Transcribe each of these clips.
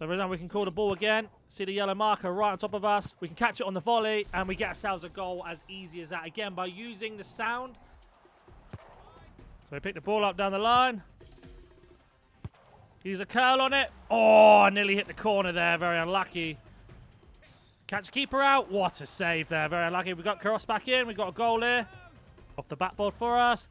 So for example, we can call the ball again. See the yellow marker right on top of us. We can catch it on the volley, and we get ourselves a goal as easy as that. Again, by using the sound. So we pick the ball up down the line. Use a curl on it. Oh, I nearly hit the corner there. Very unlucky. Catch the keeper out. What a save there. Very unlucky. We got cross back in. We got a goal here. Off the backboard for us.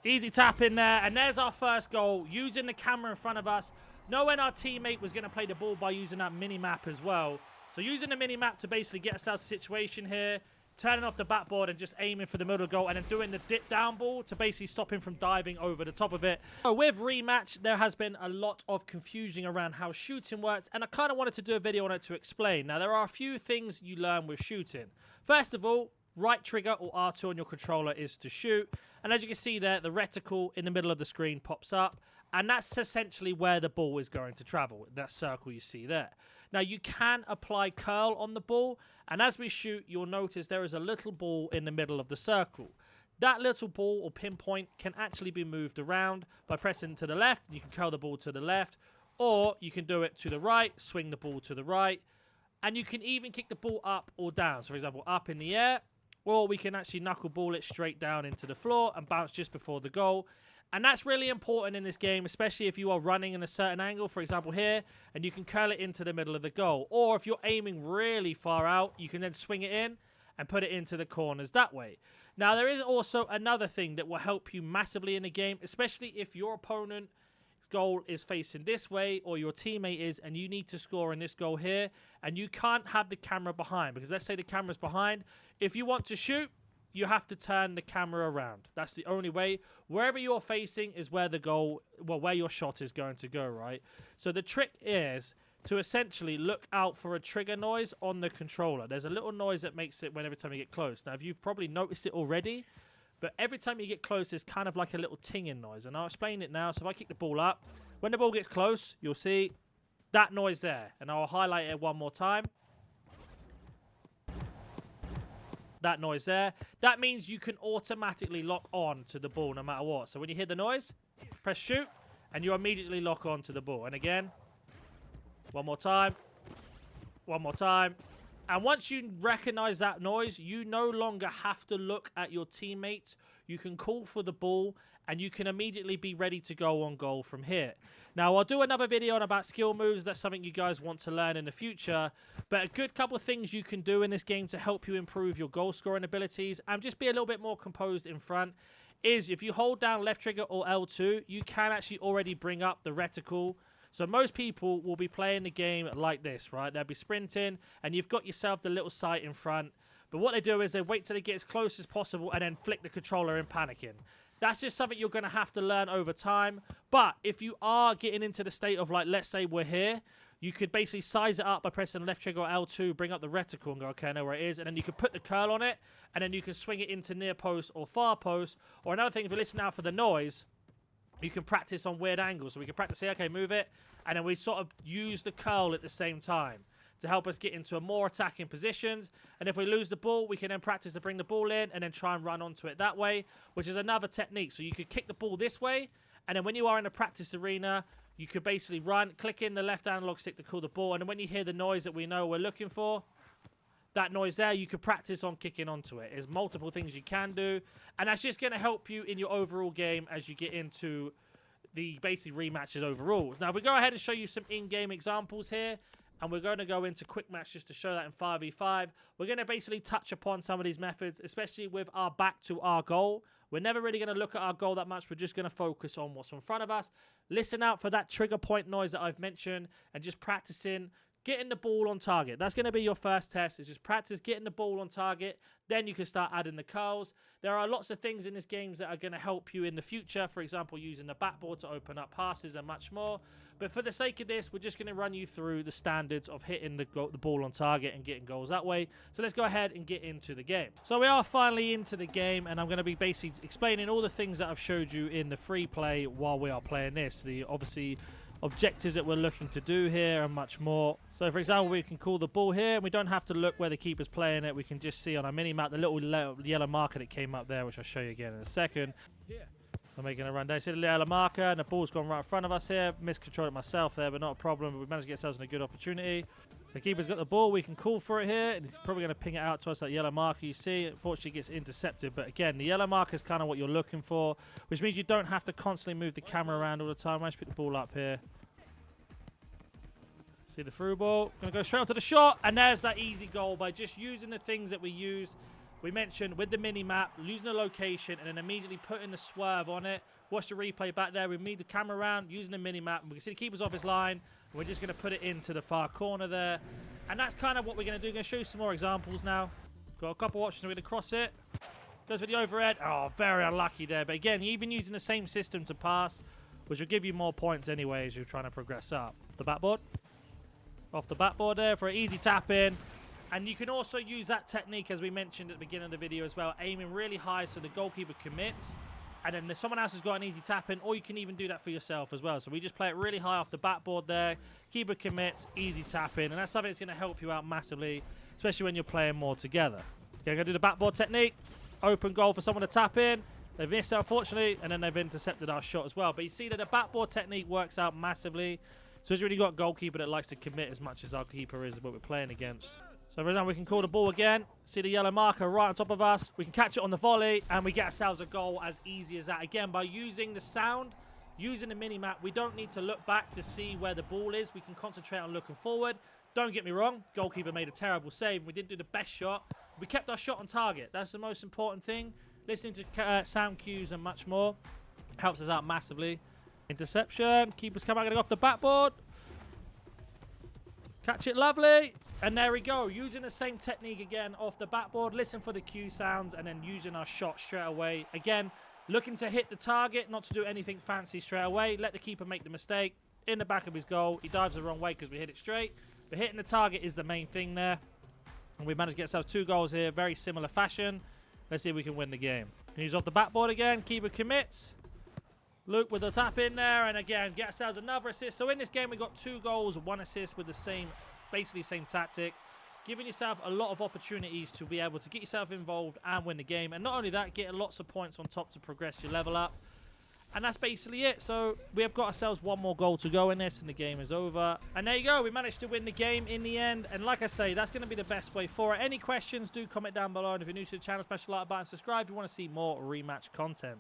Easy tap in there. And there's our first goal. Using the camera in front of us. Knowing our teammate was going to play the ball by using that mini-map as well. So using the mini-map to basically get ourselves a situation here. Turning off the backboard and just aiming for the middle goal. And then doing the dip down ball to basically stop him from diving over the top of it. So with Rematch, there has been a lot of confusion around how shooting works. And I kind of wanted to do a video on it to explain. Now, there are a few things you learn with shooting. First of all, right trigger or R2 on your controller is to shoot. And as you can see there, the reticle in the middle of the screen pops up. And that's essentially where the ball is going to travel, that circle you see there. Now, you can apply curl on the ball, and as we shoot, you'll notice there is a little ball in the middle of the circle. That little ball or pinpoint can actually be moved around by pressing to the left. You can curl the ball to the left, or you can do it to the right, swing the ball to the right, and you can even kick the ball up or down. So, for example, up in the air, or we can actually knuckleball it straight down into the floor and bounce just before the goal. And that's really important in this game, especially if you are running in a certain angle, for example here, and you can curl it into the middle of the goal. Or if you're aiming really far out, you can then swing it in and put it into the corners that way. Now, there is also another thing that will help you massively in the game, especially if your opponent's goal is facing this way or your teammate is, and you need to score in this goal here, and you can't have the camera behind, because let's say the camera's behind. If you want to shoot, you have to turn the camera around. That's the only way. Wherever you're facing is where the goal, well, where your shot is going to go, right? So the trick is to essentially look out for a trigger noise on the controller. There's a little noise that makes it when every time you get close. Now, if you've probably noticed it already, but every time you get close, it's kind of like a little tinging noise. And I'll explain it now. So if I kick the ball up, when the ball gets close, you'll see that noise there. And I'll highlight it one more time. That noise there. That means you can automatically lock on to the ball no matter what. So when you hear the noise, press shoot, and you immediately lock on to the ball. And again, one more time, one more time. And once you recognize that noise, you no longer have to look at your teammates. You can call for the ball, and you can immediately be ready to go on goal from here. Now, I'll do another video on about skill moves. That's something you guys want to learn in the future. But a good couple of things you can do in this game to help you improve your goal scoring abilities and just be a little bit more composed in front is if you hold down left trigger or L2, you can actually already bring up the reticle. So most people will be playing the game like this, right? They'll be sprinting, and you've got yourself the little sight in front. But what they do is they wait till they get as close as possible and then flick the controller in panicking. That's just something you're going to have to learn over time. But if you are getting into the state of, like, let's say we're here, you could basically size it up by pressing left trigger or L2, bring up the reticle and go, okay, I know where it is. And then you can put the curl on it, and then you can swing it into near post or far post. Or another thing, if you listen out for the noise, you can practice on weird angles. So we can practice here, okay, move it. And then we sort of use the curl at the same time to help us get into a more attacking positions. And if we lose the ball, we can then practice to bring the ball in and then try and run onto it that way, which is another technique. So you could kick the ball this way, and then when you are in a practice arena, you could basically run, click in the left analog stick to call the ball, and then when you hear the noise that we know we're looking for, that noise there, you could practice on kicking onto it. There's multiple things you can do, and that's just going to help you in your overall game as you get into the basic rematches overall. Now, if we go ahead and show you some in-game examples here, and we're going to go into quick match just to show that in 5v5. We're going to basically touch upon some of these methods, especially with our back to our goal. We're never really going to look at our goal that much. We're just going to focus on what's in front of us. Listen out for that trigger point noise that I've mentioned, and just practicing getting the ball on target. That's going to be your first test, is just practice getting the ball on target. Then you can start adding the curls. There are lots of things in this game that are going to help you in the future. For example, using the backboard to open up passes and much more. But for the sake of this, we're just going to run you through the standards of hitting the ball on target and getting goals that way. So let's go ahead and get into the game. So we are finally into the game, and I'm going to be basically explaining all the things that I've showed you in the free play while we are playing this. The obviously objectives that we're looking to do here and much more. So for example, we can call the ball here, and we don't have to look where the keeper's playing it. We can just see on our mini map the little yellow marker that came up there, which I'll show you again in a second. I'm making a run down. See the yellow marker, and the ball's gone right in front of us here. Miscontrolled it myself there, but not a problem. We managed to get ourselves in a good opportunity. So keeper's got the ball. We can call for it here. He's probably going to ping it out to us, that yellow marker you see. Unfortunately, it gets intercepted. But again, the yellow marker is kind of what you're looking for, which means you don't have to constantly move the camera around all the time. I just pick the ball up here. See the through ball. Going to go straight onto the shot. And there's that easy goal by just using the things that we used. We mentioned with the mini-map, losing the location, and then immediately putting the swerve on it. Watch the replay back there. We move the camera around using the mini-map. We can see the keeper's off his line. And we're just going to put it into the far corner there. And that's kind of what we're going to do. We're going to show you some more examples now. Got a couple options. We're going to cross it. Goes for the overhead. Oh, very unlucky there. But again, even using the same system to pass, which will give you more points anyway as you're trying to progress up. The backboard. Off the backboard there for an easy tap in. And you can also use that technique, as we mentioned at the beginning of the video as well, aiming really high so the goalkeeper commits. And then if someone else has got an easy tap in, or you can even do that for yourself as well. So we just play it really high off the backboard there. Keeper commits, easy tap in. And that's something that's going to help you out massively, especially when you're playing more together. Okay, I'm going to do the backboard technique. Open goal for someone to tap in. They've missed, unfortunately, and then they've intercepted our shot as well. But you see that the backboard technique works out massively. Especially when you've got a goalkeeper that likes to commit as much as our keeper is what we're playing against. So for example, we can call the ball again. See the yellow marker right on top of us. We can catch it on the volley, and we get ourselves a goal as easy as that. Again, by using the sound, using the mini-map, we don't need to look back to see where the ball is. We can concentrate on looking forward. Don't get me wrong, goalkeeper made a terrible save. We didn't do the best shot. We kept our shot on target. That's the most important thing. Listening to sound cues and much more helps us out massively. Interception. Keeper's come out, getting off the backboard. Catch it lovely. And there we go. Using the same technique again off the backboard. Listen for the cue sounds and then using our shot straight away. Again, looking to hit the target, not to do anything fancy straight away. Let the keeper make the mistake. In the back of his goal. He dives the wrong way because we hit it straight. But hitting the target is the main thing there. And we managed to get ourselves 2 goals here. Very similar fashion. Let's see if we can win the game. He's off the backboard again. Keeper commits. Luke with the tap in there, and again, get ourselves another assist. So in this game, we got 2 goals, 1 assist with the same, basically same tactic. Giving yourself a lot of opportunities to be able to get yourself involved and win the game. And not only that, get lots of points on top to progress your level up. And that's basically it. So we have got ourselves 1 more goal to go in this, and the game is over. And there you go. We managed to win the game in the end. And like I say, that's going to be the best way for it. Any questions, do comment down below. And if you're new to the channel, smash the like button, subscribe if you want to see more rematch content.